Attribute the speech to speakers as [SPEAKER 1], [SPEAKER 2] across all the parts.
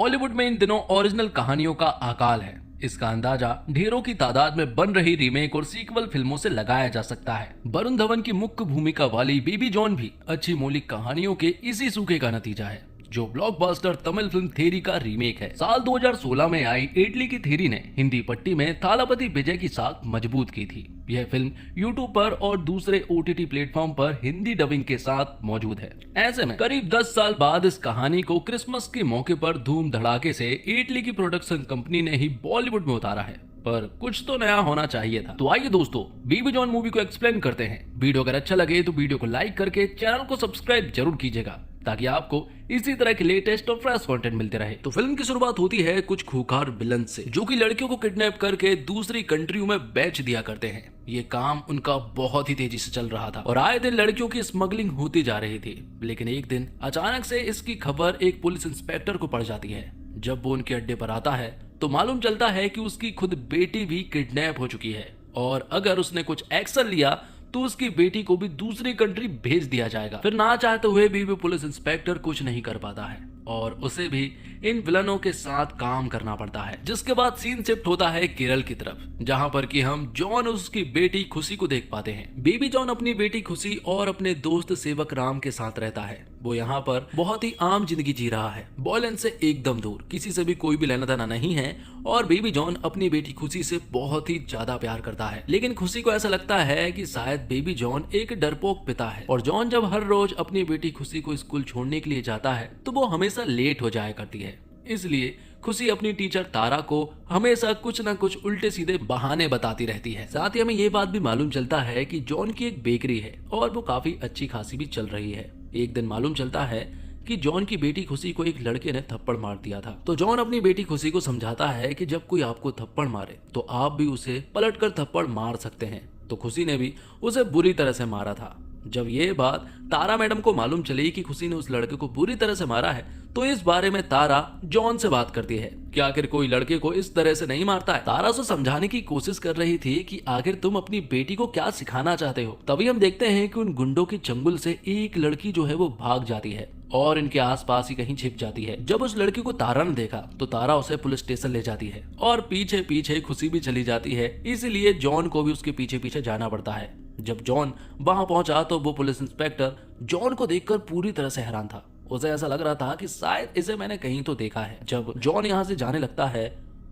[SPEAKER 1] बॉलीवुड में इन दिनों ओरिजिनल कहानियों का अकाल है। इसका अंदाजा ढेरों की तादाद में बन रही रीमेक और सीक्वल फिल्मों से लगाया जा सकता है। वरुण धवन की मुख्य भूमिका वाली बेबी जॉन भी अच्छी मौलिक कहानियों के इसी सूखे का नतीजा है, जो ब्लॉकबस्टर तमिल फिल्म थेरी का रीमेक है। साल 2016 में आई इटली की थेरी ने हिंदी पट्टी में थालापति विजय की साख मजबूत की थी। यह फिल्म यूट्यूब पर और दूसरे OTT प्लेटफॉर्म पर हिंदी डबिंग के साथ मौजूद है। ऐसे में करीब 10 साल बाद इस कहानी को क्रिसमस के मौके पर धूम धड़ाके से इटली की प्रोडक्शन कंपनी ने ही बॉलीवुड में उतारा है, पर कुछ तो नया होना चाहिए था। तो आइए दोस्तों, बेबी जॉन मूवी को एक्सप्लेन करते हैं। वीडियो अगर अच्छा लगे तो वीडियो को लाइक करके चैनल को सब्सक्राइब जरूर कीजिएगा, ताकि आपको इसी तरह के लेटेस्ट और फ्रेश कंटेंट मिलते रहे। तो फिल्म की शुरुआत होती है कुछ खूंखार विलन से, जो कि लड़कियों को किडनैप करके दूसरी कंट्रियों में बेच दिया करते हैं। ये काम उनका बहुत ही तेजी से चल रहा था और आए दिन लड़कियों की स्मगलिंग होती जा रही थी। लेकिन एक दिन अचानक से इसकी खबर एक पुलिस इंस्पेक्टर को पड़ जाती है। जब वो उनके अड्डे पर आता है तो मालूम चलता है कि उसकी खुद बेटी भी किडनैप हो चुकी है, और अगर उसने कुछ एक्शन लिया तो उसकी बेटी को भी दूसरी कंट्री भेज दिया जाएगा। फिर ना चाहते हुए भी वो पुलिस इंस्पेक्टर कुछ नहीं कर पाता है और उसे भी इन विलनों के साथ काम करना पड़ता है। जिसके बाद सीन शिफ्ट होता है केरल की तरफ, जहां पर कि हम जॉन और उसकी बेटी खुशी को देख पाते हैं। बेबी जॉन अपनी बेटी खुशी और अपने दोस्त सेवक राम के साथ रहता है। वो यहाँ पर बहुत ही आम जिंदगी जी रहा है, वॉयलेंस से एकदम दूर, किसी से भी कोई भी लेना देना नहीं है। और बेबी जॉन अपनी बेटी खुशी से बहुत ही ज्यादा प्यार करता है। लेकिन खुशी को ऐसा लगता है कि शायद बेबी जॉन एक डरपोक पिता है, और जॉन जब हर रोज अपनी बेटी खुशी को स्कूल छोड़ने के लिए जाता है तो वो हमेशा लेट हो जाया करती है। इसलिए खुशी अपनी टीचर तारा को हमेशा कुछ न कुछ उल्टे सीधे बहाने बताती रहती है। साथ ही हमें ये बात भी मालूम चलता है कि जॉन की एक बेकरी है और वो काफी अच्छी खासी भी चल रही है। एक दिन मालूम चलता है कि जॉन की बेटी खुशी को एक लड़के ने थप्पड़ मार दिया था। तो जॉन अपनी बेटी खुशी को समझाता है कि जब कोई आपको थप्पड़ मारे तो आप भी उसे पलटकर थप्पड़ मार सकते हैं। तो खुशी ने भी उसे बुरी तरह से मारा था। जब ये बात तारा मैडम को मालूम चली कि खुशी ने उस लड़के को बुरी तरह से मारा है, तो इस बारे में तारा जॉन से बात करती है कि आखिर कोई लड़के को इस तरह से नहीं मारता है। तारा उसे समझाने की कोशिश कर रही थी कि आखिर तुम अपनी बेटी को क्या सिखाना चाहते हो। तभी हम देखते हैं कि उन गुंडों के चंगुल से एक लड़की जो है वो भाग जाती है और इनके आसपास ही कहीं छिप जाती है। जब उस लड़की को तारा ने देखा तो तारा उसे पुलिस स्टेशन ले जाती है और पीछे पीछे खुशी भी चली जाती है। इसीलिए जॉन को भी उसके पीछे पीछे जाना पड़ता है। जब जॉन वहां पहुंचा तो वो पुलिस इंस्पेक्टर जॉन को देखकर पूरी तरह से हैरान था। उसे ऐसा लग रहा था कि शायद इसे मैंने कहीं तो देखा है। जब जॉन यहाँ से जाने लगता है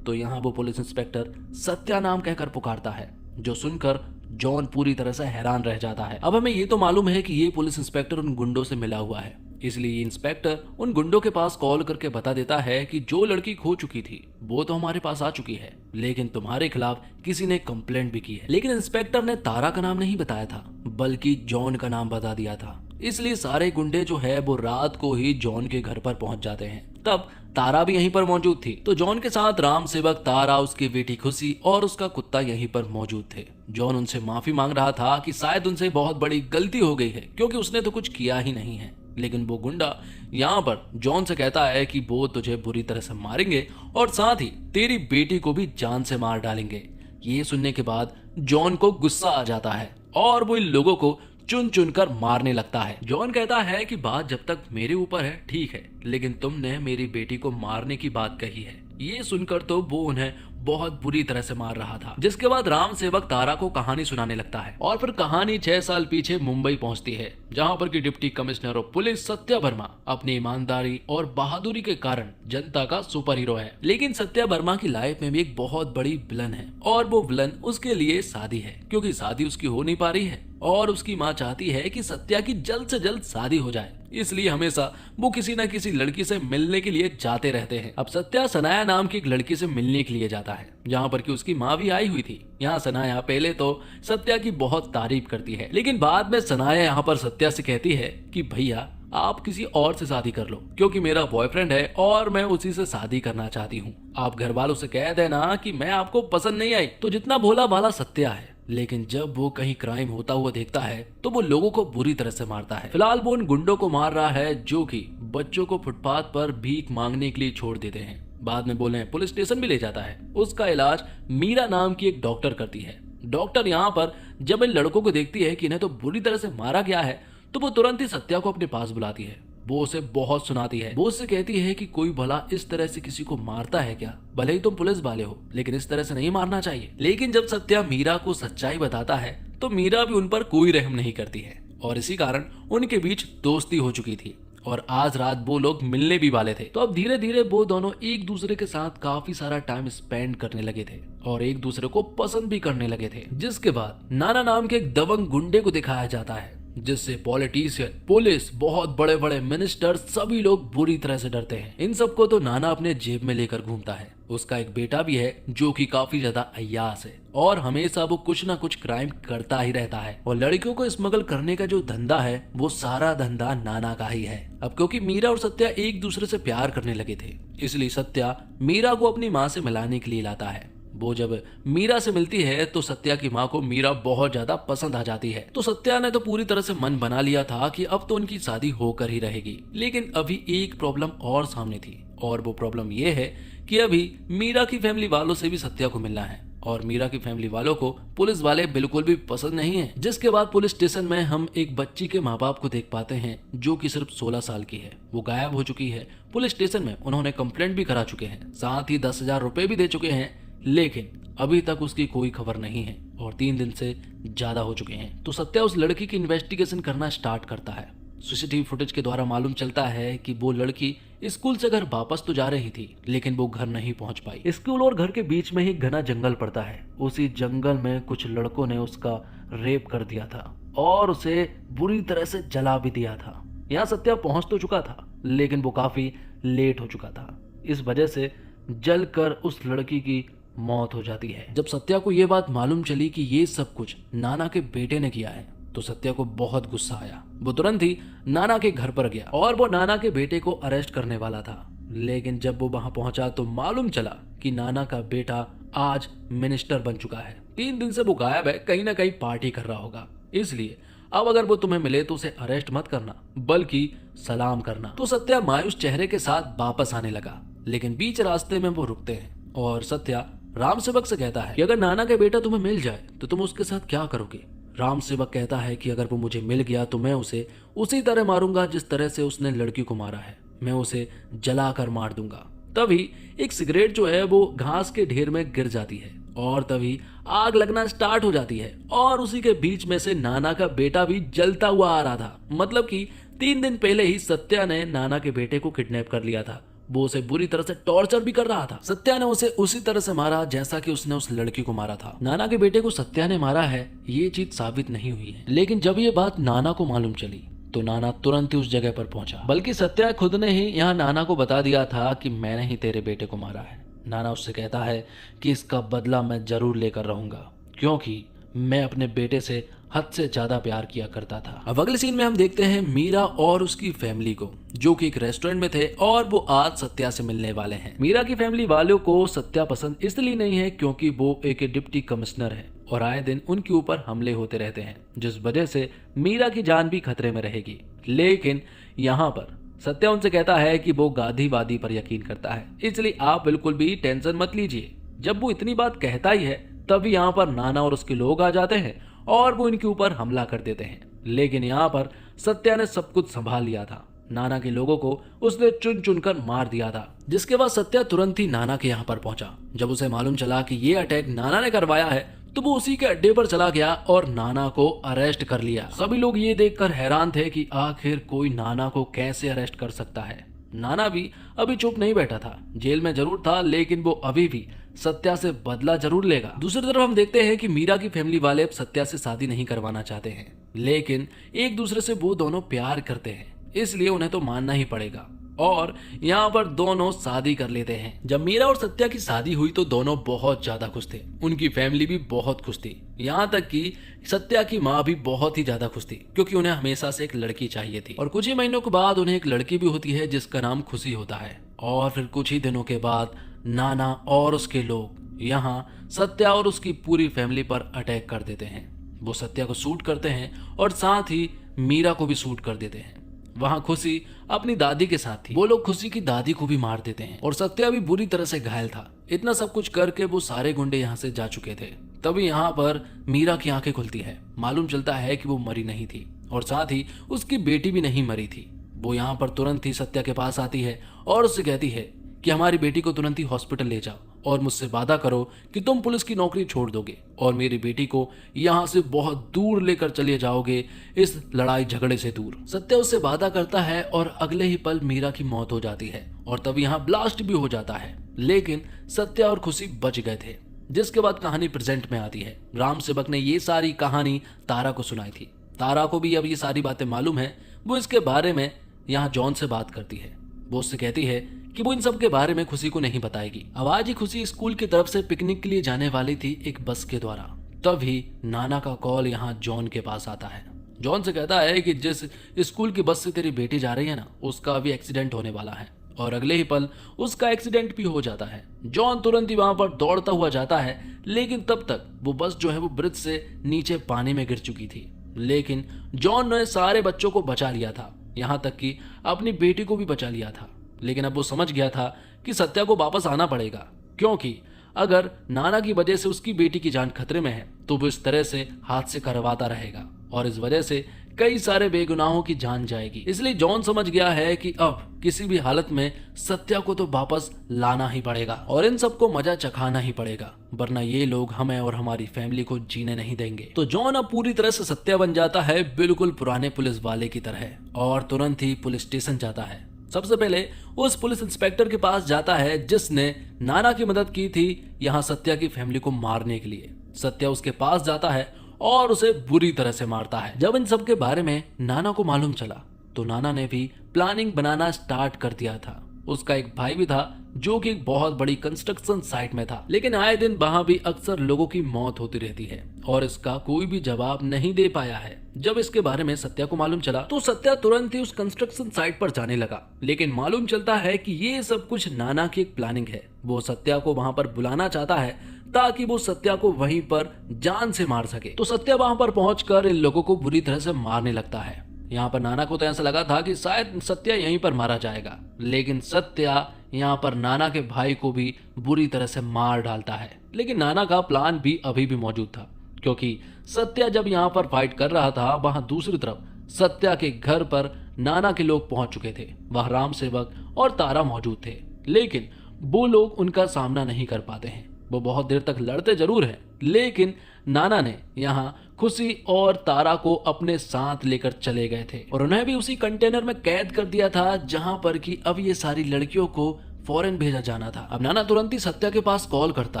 [SPEAKER 1] तो यहाँ वो पुलिस इंस्पेक्टर सत्या नाम कहकर पुकारता है, जो सुनकर जॉन पूरी तरह से हैरान रह जाता है। अब हमें ये तो मालूम है कि ये पुलिस इंस्पेक्टर उन गुंडों से मिला हुआ है, इसलिए इंस्पेक्टर उन गुंडों के पास कॉल करके बता देता है कि जो लड़की खो चुकी थी वो तो हमारे पास आ चुकी है, लेकिन तुम्हारे खिलाफ किसी ने कंप्लेंट भी की है। लेकिन इंस्पेक्टर ने तारा का नाम नहीं बताया था, बल्कि जॉन का नाम बता दिया था। इसलिए सारे गुंडे जो है वो रात को ही जॉन के घर पर पहुंच जाते हैं। तब तारा भी यहीं पर मौजूद थी। तो जॉन के साथ राम सेवक, तारा, उसकी बेटी खुशी और उसका कुत्ता यहीं पर मौजूद थे। जॉन उनसे माफी मांग रहा था कि शायद उनसे बहुत बड़ी गलती हो गई है, क्योंकि उसने तो कुछ किया ही नहीं है। लेकिन वो गुंडा यहाँ पर जॉन से कहता है कि वो तुझे बुरी तरह से मारेंगे और साथ ही तेरी बेटी को भी जान से मार डालेंगे। ये सुनने के बाद जॉन को गुस्सा आ जाता है और वो इन लोगों को चुन चुन कर मारने लगता है। जॉन कहता है कि बात जब तक मेरे ऊपर है ठीक है, लेकिन तुमने मेरी बेटी को मारने की बात कही है। ये सुनकर तो वो उन्हें बहुत बुरी तरह से मार रहा था। जिसके बाद राम सेवक तारा को कहानी सुनाने लगता है और फिर कहानी 6 साल पीछे मुंबई पहुंचती है, जहां पर की deputy commissioner of police Satya Verma अपनी ईमानदारी और बहादुरी के कारण जनता का सुपर हीरो है। लेकिन सत्या वर्मा की लाइफ में भी एक बहुत बड़ी विलन है, और वो विलन उसके लिए शादी है, क्योंकि शादी उसकी हो नहीं पा रही है और उसकी माँ चाहती है कि सत्या की जल्द से जल्द शादी हो जाए। इसलिए हमेशा वो किसी न किसी लड़की से मिलने के लिए जाते रहते हैं। अब सत्या सनाया नाम की एक लड़की से मिलने के लिए जाता है, जहाँ पर कि उसकी माँ भी आई हुई थी। यहाँ सनाया पहले तो सत्या की बहुत तारीफ करती है, लेकिन बाद में सनाया यहाँ पर सत्या से कहती है कि भैया आप किसी और से शादी कर लो, क्योंकि मेरा बॉयफ्रेंड है और मैं उसी से शादी करना चाहती हूँ। आप घर वालों से कह देना कि मैं आपको पसंद नहीं आई। तो जितना भोला भाला सत्या है, लेकिन जब वो कहीं क्राइम होता हुआ देखता है तो वो लोगों को बुरी तरह से मारता है। फिलहाल वो उन गुंडों को मार रहा है जो कि बच्चों को फुटपाथ पर भीख मांगने के लिए छोड़ देते हैं। बाद में बोले पुलिस स्टेशन भी ले जाता है। उसका इलाज मीरा नाम की एक डॉक्टर करती है। डॉक्टर यहाँ पर जब इन लड़कों को देखती है कि इन्हें तो बुरी तरह से मारा गया है, तो वो तुरंत ही सत्या को अपने पास बुलाती है वो उसे बहुत सुनाती है। वो उससे कहती है कि कोई भला इस तरह से किसी को मारता है क्या? भले ही तुम पुलिस वाले हो, लेकिन इस तरह से नहीं मारना चाहिए। लेकिन जब सत्या मीरा को सच्चाई बताता है तो मीरा भी उन पर कोई रहम नहीं करती है और इसी कारण उनके बीच दोस्ती हो चुकी थी और आज रात वो लोग मिलने भी वाले थे। तो अब धीरे धीरे वो दोनों एक दूसरे के साथ काफी सारा टाइम स्पेंड करने लगे थे और एक दूसरे को पसंद भी करने लगे थे। जिसके बाद नाना नाम के एक दबंग गुंडे को दिखाया जाता है जिससे पॉलिटिशियन, पुलिस, बहुत बड़े बड़े मिनिस्टर सभी लोग बुरी तरह से डरते हैं। इन सबको तो नाना अपने जेब में लेकर घूमता है। उसका एक बेटा भी है जो कि काफी ज्यादा अय्यास है और हमेशा वो कुछ ना कुछ क्राइम करता ही रहता है और लड़कियों को स्मगल करने का जो धंधा है वो सारा धंधा नाना का ही है। अब क्योंकि मीरा और सत्या एक दूसरे से प्यार करने लगे थे इसलिए सत्या मीरा को अपनी माँ से मिलाने के लिए लाता है। वो जब मीरा से मिलती है तो सत्या की माँ को मीरा बहुत ज्यादा पसंद आ जाती है। तो सत्या ने तो पूरी तरह से मन बना लिया था कि अब तो उनकी शादी होकर ही रहेगी। लेकिन अभी एक प्रॉब्लम और सामने थी और वो प्रॉब्लम ये है कि अभी मीरा की फैमिली वालों से भी सत्या को मिलना है और मीरा की फैमिली वालों को पुलिस वाले बिल्कुल भी पसंद नहीं है। जिसके बाद पुलिस स्टेशन में हम एक बच्ची के माँ बाप को देख पाते हैं जो कि सिर्फ 16 साल की है। वो गायब हो चुकी है। पुलिस स्टेशन में उन्होंने कंप्लेंट भी करा चुके हैं, साथ ही 10,000 रुपए भी दे चुके हैं, लेकिन अभी तक उसकी कोई खबर नहीं है और 3 दिन से ज्यादा हो चुके हैं। तो सत्या उस लड़की की इन्वेस्टिगेशन करना स्टार्ट करता है। सीसीटीवी फुटेज के द्वारा मालूम चलता है कि वो लड़की स्कूल से घर वापस तो जा रही थी लेकिन वो घर नहीं पहुंच पाई। स्कूल और घर के बीच में ही घना जंगल पड़ता है। उसी जंगल में कुछ लड़कों ने उसका रेप कर दिया था और उसे बुरी तरह से जला भी दिया था। यहाँ सत्या पहुंच तो चुका था लेकिन वो काफी लेट हो चुका था। इस वजह से जलकर उस लड़की की मौत हो जाती है। जब सत्या को ये बात मालूम चली कि ये सब कुछ नाना के बेटे ने किया है तो सत्या को बहुत गुस्सा आया। वो तुरंत ही नाना के घर पर गया और वो नाना के बेटे को अरेस्ट करने वाला था। लेकिन जब वो वहां पहुंचा तो मालूम चला कि नाना का बेटा आज मिनिस्टर बन चुका है। 3 दिन से वो गायब है, कहीं ना कहीं पार्टी कर रहा होगा। इसलिए अब अगर वो तुम्हें मिले तो उसे अरेस्ट मत करना बल्कि सलाम करना। तो सत्या मायूस चेहरे के साथ वापस आने लगा लेकिन बीच रास्ते में वो रुकते हैं और सत्या राम सेवक से कहता है कि अगर नाना का बेटा तुम्हें मिल जाए तो तुम उसके साथ क्या करोगे? राम सेवक कहता है कि अगर वो मुझे मिल गया तो मैं उसे उसी तरह मारूंगा जिस तरह से उसने लड़की को मारा है। मैं उसे जलाकर मार दूंगा। तभी एक सिगरेट जो है वो घास के ढेर में गिर जाती है और तभी आग लगना स्टार्ट हो जाती है और उसी के बीच में से नाना का बेटा भी जलता हुआ आ रहा था। मतलब कि 3 दिन पहले ही सत्या ने नाना के बेटे को किडनैप कर लिया था। वो उसे बुरी तरह से टॉर्चर भी कर रहा था। सत्या ने उसे उसी तरह से मारा जैसा कि उसने उस लड़की को मारा था। नाना के बेटे को सत्या ने मारा है ये चीज साबित नहीं हुई है, लेकिन जब ये बात नाना को मालूम चली तो नाना तुरंत ही उस जगह पर पहुंचा। बल्कि सत्या खुद ने ही यहाँ नाना को बता दिया था कि मैंने ही तेरे बेटे को मारा है। नाना उससे कहता है कि इसका बदला मैं जरूर लेकर रहूंगा क्योंकि मैं अपने बेटे से हद से ज्यादा प्यार किया करता था। अब अगले सीन में हम देखते हैं मीरा और उसकी फैमिली को जो कि एक रेस्टोरेंट में थे और वो आज सत्या से मिलने वाले हैं। मीरा की फैमिली वालों को सत्या पसंद इसलिए नहीं है क्योंकि वो एक डिप्टी कमिश्नर है और आए दिन उनके ऊपर हमले होते रहते हैं जिस वजह से मीरा की जान भी खतरे में रहेगी। लेकिन यहाँ पर सत्या उनसे कहता है कि वो गांधीवादी पर यकीन करता है इसलिए आप बिल्कुल भी टेंशन मत लीजिए। जब वो इतनी बात कहता ही है तभी यहाँ पर नाना और उसके लोग आ जाते हैं और वो इनके ऊपर हमला कर देते हैं। लेकिन यहाँ पर सत्या ने सब कुछ संभाल लिया था। नाना के लोगों को उसने चुन चुनकर मार दिया था। जिसके बाद सत्या तुरंत ही नाना के यहाँ पर पहुंचा। जब उसे मालूम चला कि ये अटैक नाना ने करवाया है तो वो उसी के अड्डे पर चला गया और नाना को अरेस्ट कर लिया। सभी लोग ये देखकर हैरान थे कि आखिर कोई नाना को कैसे अरेस्ट कर सकता है। नाना भी अभी चुप नहीं बैठा था, जेल में जरूर था लेकिन वो अभी भी सत्या से बदला जरूर लेगा। दूसरी तरफ हम देखते हैं कि मीरा की फैमिली वाले अब सत्या से शादी नहीं करवाना चाहते हैं लेकिन एक दूसरे से वो दोनों प्यार करते हैं इसलिए उन्हें तो मानना ही पड़ेगा और यहाँ पर दोनों शादी कर लेते हैं। जब मीरा और सत्या की शादी हुई तो दोनों बहुत ज्यादा खुश थे। उनकी फैमिली भी बहुत खुश थी, यहाँ तक कि सत्या की माँ भी बहुत ही ज्यादा खुश थी क्योंकि उन्हें हमेशा से एक लड़की चाहिए थी। और कुछ ही महीनों के बाद उन्हें एक लड़की भी होती है जिसका नाम खुशी होता है। और फिर कुछ ही दिनों के बाद नाना और उसके लोग यहाँ सत्या और उसकी पूरी फैमिली पर अटैक कर देते हैं। वो सत्या को शूट करते हैं और साथ ही मीरा को भी शूट कर देते हैं। वहां खुशी अपनी दादी के साथ थी। वो लोग खुशी की दादी को भी मार देते हैं और सत्या भी बुरी तरह से घायल था। इतना सब कुछ करके वो सारे गुंडे यहाँ से जा चुके थे। तभी यहाँ पर मीरा की आंखें खुलती है। मालूम चलता है कि वो मरी नहीं थी और साथ ही उसकी बेटी भी नहीं मरी थी। वो यहाँ पर तुरंत ही सत्या के पास आती है और उससे कहती है कि हमारी बेटी को तुरंत ही हॉस्पिटल ले जाओ और मुझसे वादा करो कि तुम पुलिस की नौकरी छोड़ दोगे और मेरी बेटी को यहाँ से बहुत दूर लेकर चले जाओगे, इस लड़ाई झगड़े से दूर। सत्या उससे वादा करता है और अगले ही पल मीरा की मौत हो जाती है और तब यहाँ ब्लास्ट भी हो जाता है, लेकिन सत्या और खुशी बच गए थे। जिसके बाद कहानी प्रेजेंट में आती है। राम सेवक ने ये सारी कहानी तारा को सुनाई थी। तारा को भी अब ये सारी बातें मालूम है। वो इसके बारे में यहाँ जॉन से बात करती है। वो उससे कहती है कि वो इन सब के बारे में खुशी को नहीं बताएगी। अब आज ही खुशी स्कूल की तरफ से पिकनिक के लिए जाने वाली थी एक बस के द्वारा। तभी नाना का कॉल यहाँ जॉन के पास आता है। जॉन से कहता है कि जिस स्कूल की बस से तेरी बेटी जा रही है ना, उसका अभी एक्सीडेंट होने वाला है और अगले ही पल उसका एक्सीडेंट भी हो जाता है। जॉन तुरंत ही वहां पर दौड़ता हुआ जाता है, लेकिन तब तक वो बस जो है वो ब्रिज से नीचे पानी में गिर चुकी थी। लेकिन जॉन ने सारे बच्चों को बचा लिया था, यहाँ तक कि अपनी बेटी को भी बचा लिया था। लेकिन अब वो समझ गया था कि सत्या को वापस आना पड़ेगा, क्योंकि अगर नाना की वजह से उसकी बेटी की जान खतरे में है तो वो इस तरह से हादसे करवाता रहेगा और इस वजह से कई सारे बेगुनाहों की जान जाएगी। इसलिए जॉन समझ गया है कि अब किसी भी हालत में सत्या को तो वापस लाना ही पड़ेगा और इन सबको मजा चखाना ही पड़ेगा, वरना ये लोग हमें और हमारी फैमिली को जीने नहीं देंगे। तो जॉन अब पूरी तरह से सत्या बन जाता है, बिल्कुल पुराने पुलिस वाले की तरह, और तुरंत ही पुलिस स्टेशन जाता है। सबसे पहले उस पुलिस इंस्पेक्टर के पास जाता है जिसने नाना की मदद की थी यहाँ सत्या की फैमिली को मारने के लिए। सत्या उसके पास जाता है और उसे बुरी तरह से मारता है। जब इन सब के बारे में नाना को मालूम चला तो नाना ने भी प्लानिंग बनाना स्टार्ट कर दिया था। उसका एक भाई भी था जो कि एक बहुत बड़ी कंस्ट्रक्शन साइट में था, लेकिन आए दिन वहां भी अक्सर लोगों की मौत होती रहती है और इसका कोई भी जवाब नहीं दे पाया है। जब इसके बारे में सत्या को मालूम चला तो सत्या तुरंत ही उस कंस्ट्रक्शन साइट पर जाने लगा, लेकिन मालूम चलता है कि ये सब कुछ नाना की एक प्लानिंग है। वो सत्या को वहां पर बुलाना चाहता है ताकि वो सत्या को वहीं पर जान से मार सके। तो सत्या वहां पर पहुंचकर इन लोगों को बुरी तरह से मारने लगता है। यहाँ पर नाना को तो ऐसा लगा था कि शायद सत्या यहीं पर मारा जाएगा, लेकिन सत्या यहाँ पर नाना के भाई को भी बुरी तरह से मार डालता है। लेकिन नाना का प्लान भी अभी भी मौजूद था, क्योंकि सत्या जब यहाँ पर फाइट कर रहा था वहां दूसरी तरफ सत्या के घर पर नाना के लोग पहुंच चुके थे। वह राम सेवक और तारा मौजूद थे, लेकिन वो लोग उनका सामना नहीं कर पाते हैं। वो बहुत देर तक लड़ते जरूर हैं, लेकिन नाना ने यहाँ खुशी और तारा को अपने साथ लेकर चले गए थे और उन्हें भी उसी कंटेनर में कैद कर दिया था जहां पर कि अब ये सारी लड़कियों को फॉरेन भेजा जाना था। अब नाना तुरंत ही सत्या के पास कॉल करता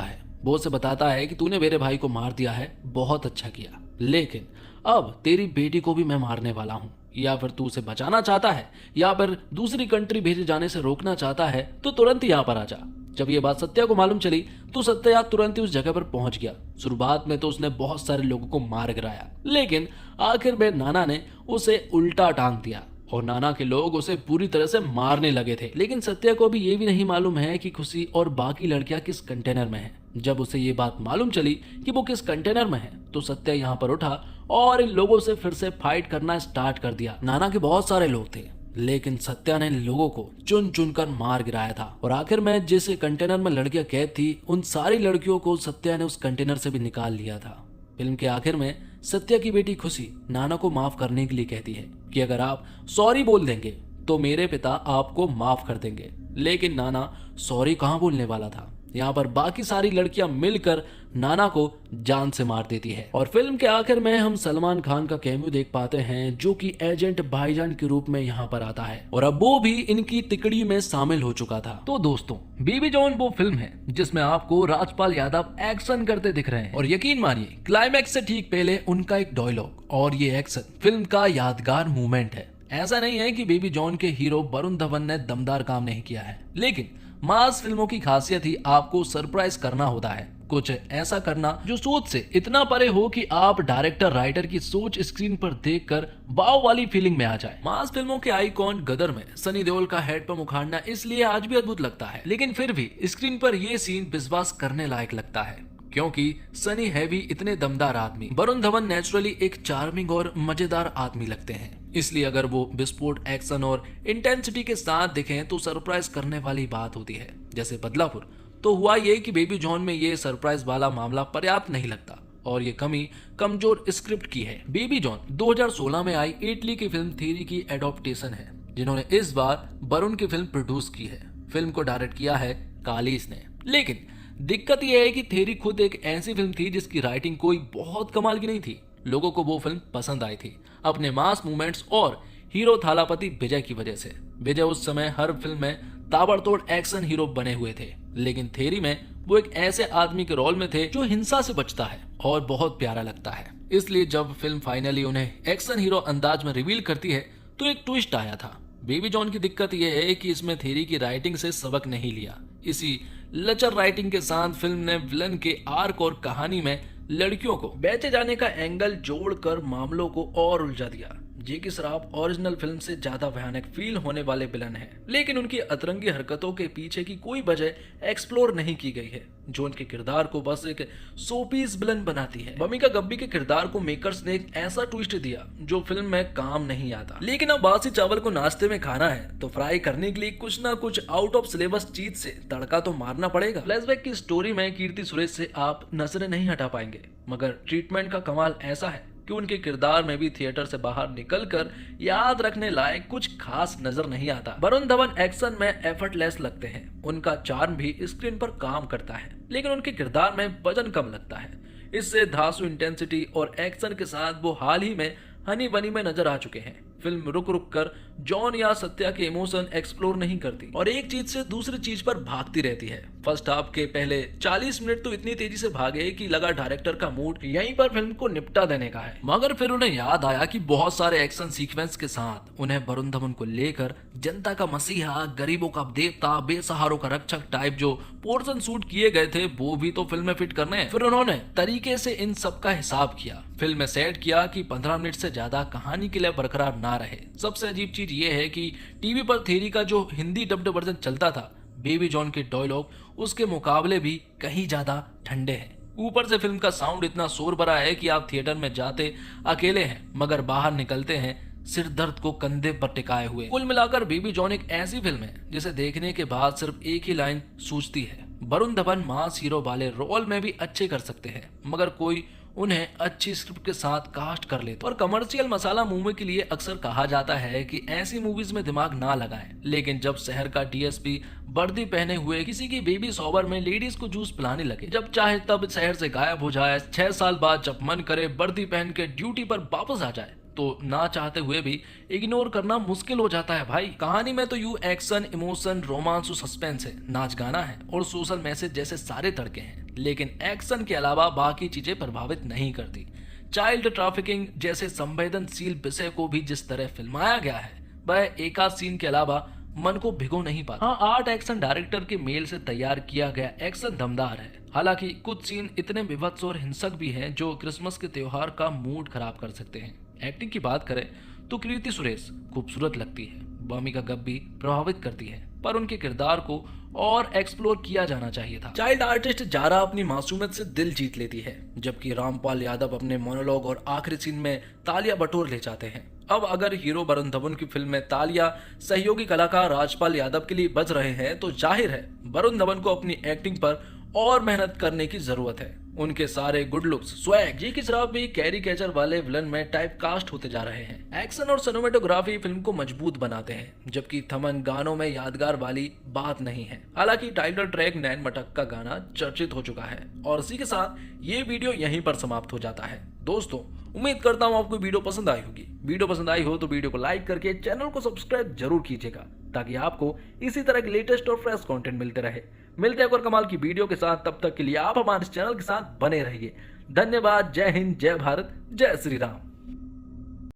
[SPEAKER 1] है। वो उसे बताता है कि तूने मेरे भाई को मार दिया है, बहुत अच्छा किया, लेकिन अब तेरी बेटी को भी मैं मारने वाला हूँ। या फिर तू उसे बचाना चाहता है या फिर दूसरी कंट्री भेजे जाने से रोकना चाहता है तो तुरंत ही यहाँ पर आ जा। जब ये बात सत्या को मालूम चली तो सत्या तुरंत ही उस जगह पर पहुंच गया। शुरुआत में तो उसने बहुत सारे लोगों को मार गिराया, लेकिन आखिर में नाना ने उसे उल्टा टांग दिया और नाना के लोग उसे पूरी तरह से मारने लगे थे। लेकिन सत्या को भी ये भी नहीं मालूम है कि खुशी और बाकी लड़कियां किस कंटेनर में है। जब उसे ये बात मालूम चली कि वो किस कंटेनर में है तो सत्या यहाँ पर उठा और इन लोगों से फिर से फाइट करना स्टार्ट कर दिया। नाना के बहुत सारे लोग थे, लेकिन सत्या ने लोगों को चुन चुन कर मार गिराया था और आखिर में जिस कंटेनर में लड़कियां कैद थी उन सारी लड़कियों को सत्या ने उस कंटेनर से भी निकाल लिया था। फिल्म के आखिर में सत्या की बेटी खुशी नाना को माफ करने के लिए कहती है कि अगर आप सॉरी बोल देंगे तो मेरे पिता आपको माफ कर देंगे, लेकिन नाना सॉरी कहाँ बोलने वाला था। यहाँ पर बाकी सारी लड़कियां मिलकर नाना को जान से मार देती है और फिल्म के आखिर में हम सलमान खान का कैमियो देख पाते हैं जो कि एजेंट भाईजान के रूप में यहाँ पर आता है और अब वो भी इनकी तिकड़ी में शामिल हो चुका था। तो दोस्तों, बेबी जॉन वो फिल्म है जिसमें आपको राजपाल यादव एक्शन करते दिख रहे हैं और यकीन मानिए क्लाइमैक्स से ठीक पहले उनका एक डायलॉग और ये एक्शन फिल्म का यादगार मूवमेंट है। ऐसा नहीं है कि बेबी जॉन के हीरो वरुण धवन ने दमदार काम नहीं किया है, लेकिन मास फिल्मों की खासियत ही आपको सरप्राइज करना होता है, कुछ ऐसा करना जो सोच से इतना परे हो कि आप डायरेक्टर राइटर की सोच स्क्रीन पर देखकर वाव वाली फीलिंग में आ जाए। मास फिल्मों के आइकॉन गदर में सनी देओल का हेड पंप उखाड़ना इसलिए आज भी अद्भुत लगता है, लेकिन फिर भी स्क्रीन पर ये सीन विश्वास करने लायक लगता है क्योंकि सनी है भी इतने दमदार आदमी। वरुण धवन नेचुरली एक चार्मिंग और मजेदार आदमी लगते हैं, इसलिए अगर वो विस्फोट एक्शन और इंटेंसिटी के साथ दिखें तो सरप्राइज करने वाली बात होती है। जैसे बदलापुर, तो हुआ ये कि बेबी जॉन में ये सरप्राइज वाला मामला पर्याप्त नहीं लगता और ये कमी कमजोर स्क्रिप्ट की है। बेबी जॉन 2016 में आई इटली की फिल्म थ्योरी की एडॉप्टेशन है जिन्होंने इस बार वरुण की फिल्म प्रोड्यूस की है। फिल्म को डायरेक्ट किया है कालीस ने। लेकिन दिक्कत यह है कि थेरी खुद एक ऐसी फिल्म थी जिसकी राइटिंग कोई बहुत कमाल की नहीं थी। लोगों को वो फिल्म पसंद आई थी अपने मास मूवमेंट्स और हीरो थालापति विजय की वजह से। विजय उस समय हर फिल्म में ताबड़तोड़ एक्शन हीरो बने हुए थे, लेकिन थेरी में वो एक ऐसे आदमी के रोल में थे जो हिंसा से बचता है और बहुत प्यारा लगता है। इसलिए जब फिल्म फाइनली उन्हें एक्शन हीरो अंदाज में रिवील करती है तो एक ट्विस्ट आया था। बेबी जॉन की दिक्कत यह है कि इसमें थेरी की राइटिंग से सबक नहीं लिया। इसी लचर राइटिंग के साथ फिल्म ने विलन के आर्क और कहानी में लड़कियों को बेचे जाने का एंगल जोड़कर मामलों को और उलझा दिया। जेकी श्रॉफ ओरिजिनल फिल्म से ज्यादा भयानक फील होने वाले विलन हैं, लेकिन उनकी अतरंगी हरकतों के पीछे की कोई वजह एक्सप्लोर नहीं की गई है, जो उनके किरदार को बस एक सोपीस विलन बनाती है। बमिका गब्बी के किरदार को मेकर्स ने एक ऐसा ट्विस्ट दिया जो फिल्म में काम नहीं आता। लेकिन अब बासी चावल को नाश्ते में खाना है तो फ्राई करने के लिए कुछ ना कुछ आउट ऑफ सिलेबस चीज से तड़का तो मारना पड़ेगा। फ्लैशबैक की स्टोरी में कीर्ति सुरेश से आप नजरें नहीं हटा पाएंगे, मगर ट्रीटमेंट का कमाल ऐसा है कि उनके किरदार में भी थिएटर से बाहर निकलकर याद रखने लायक कुछ खास नजर नहीं आता। वरुण धवन एक्शन में एफर्टलेस लगते हैं, उनका चार्म भी स्क्रीन पर काम करता है, लेकिन उनके किरदार में वजन कम लगता है। इससे धांसू इंटेंसिटी और एक्शन के साथ वो हाल ही में हनी बनी में नजर आ चुके हैं। फिल्म रुक रुक कर जॉन या सत्या के इमोशन एक्सप्लोर नहीं करती और एक चीज से दूसरी चीज पर भागती रहती है। फर्स्ट हाफ के पहले 40 मिनट तो इतनी तेजी से भागे कि लगा डायरेक्टर का मूड यहीं पर फिल्म को निपटा देने का है। मगर फिर उन्हें याद आया कि बहुत सारे एक्शन सीक्वेंस के साथ उन्हें वरुण धवन को लेकर जनता का मसीहा, गरीबों का देवता, बेसहारों का रक्षक टाइप जो पोर्शन शूट किए गए थे वो भी तो फिल्म में फिट करने हैं। फिर उन्होंने तरीके से इन सब का हिसाब किया, फिल्म में सेट किया कि 15 मिनट से ज्यादा कहानी के लिए बरकरार ना रहे। सबसे अजीब चीज ये है कि टीवी पर थेरी का जो हिंदी डब्ड वर्जन चलता था, बेबी जॉन के डायलॉग उसके मुकाबले भी कहीं ज्यादा ठंडे हैं। ऊपर से फिल्म का साउंड इतना शोर भरा है कि आप थिएटर में जाते अकेले हैं, मगर बाहर निकलते हैं सिर दर्द को कंधे पर टिकाए हुए। कुल मिलाकर बेबी जॉन एक ऐसी फिल्म है जिसे देखने के बाद सिर्फ एक ही लाइन सूझती है, वरुण धवन मास हीरो वाले रोल में भी अच्छे कर सकते हैं, मगर कोई उन्हें अच्छी स्क्रिप्ट के साथ कास्ट कर लेते। और कमर्शियल मसाला मूवी के लिए अक्सर कहा जाता है कि ऐसी मूवीज में दिमाग ना लगाएं, लेकिन जब शहर का डीएसपी वर्दी पहने हुए किसी की बेबी शॉवर में लेडीज को जूस पिलाने लगे, जब चाहे तब शहर से गायब हो जाए, 6 साल बाद जब मन करे वर्दी पहन के ड्यूटी पर वापस आ जाए, तो ना चाहते हुए भी इग्नोर करना मुश्किल हो जाता है भाई। कहानी में तो यू एक्शन, इमोशन, रोमांस और सस्पेंस है, नाच गाना है और सोशल मैसेज जैसे सारे तड़के हैं, लेकिन एक्शन के अलावा बाकी चीजें प्रभावित नहीं करती। चाइल्ड ट्रैफिकिंग जैसे संवेदनशील विषय को भी जिस तरह फिल्माया गया है, वह एकाध सीन के अलावा मन को भिगो नहीं पाता। हाँ, आर्ट एक्शन डायरेक्टर के मेल से तैयार किया गया एक्शन दमदार है, हालांकि कुछ सीन इतने विभत्स और हिंसक भी हैं जो क्रिसमस के त्योहार का मूड खराब कर सकते हैं। एक्टिंग की बात करें तो कीर्ति सुरेश खूबसूरत लगती है, बमिका गब्बी प्रभावित करती है, पर उनके किरदार को और एक्सप्लोर किया जाना चाहिए था। चाइल्ड आर्टिस्ट जारा अपनी मासूमियत से दिल जीत लेती है, जबकि रामपाल यादव अपने मोनोलॉग और आखिरी सीन में तालियां बटोर ले जाते हैं। अब अगर हीरो वरुण धवन की फिल्म में तालियां सहयोगी कलाकार राजपाल यादव के लिए बज रहे हैं, तो जाहिर है वरुण धवन को अपनी एक्टिंग पर और मेहनत करने की जरूरत है। उनके सारे गुड लुक्स, स्वैग, जेकी श्रॉफ भी कैरी कैचर वाले विलन में टाइप कास्ट होते जा रहे हैं। एक्शन और सिनेमेटोग्राफी फिल्म को मजबूत बनाते हैं, जबकि थमन गानों में यादगार वाली बात नहीं है। हालांकि टाइटल ट्रैक नैन मटक का गाना चर्चित हो चुका है। और इसी के साथ ये वीडियो यहीं पर समाप्त हो जाता है। दोस्तों, उम्मीद करता हूँ आपको वीडियो पसंद आई होगी। वीडियो पसंद आई हो तो वीडियो को लाइक करके चैनल को सब्सक्राइब जरूर कीजिएगा, ताकि आपको इसी तरह के लेटेस्ट और फ्रेश कंटेंट मिलते रहे। मिलते हैं और कमाल की वीडियो के साथ, तब तक के लिए आप हमारे चैनल के साथ बने रहिए। धन्यवाद। जय हिंद, जय भारत, जय श्री राम।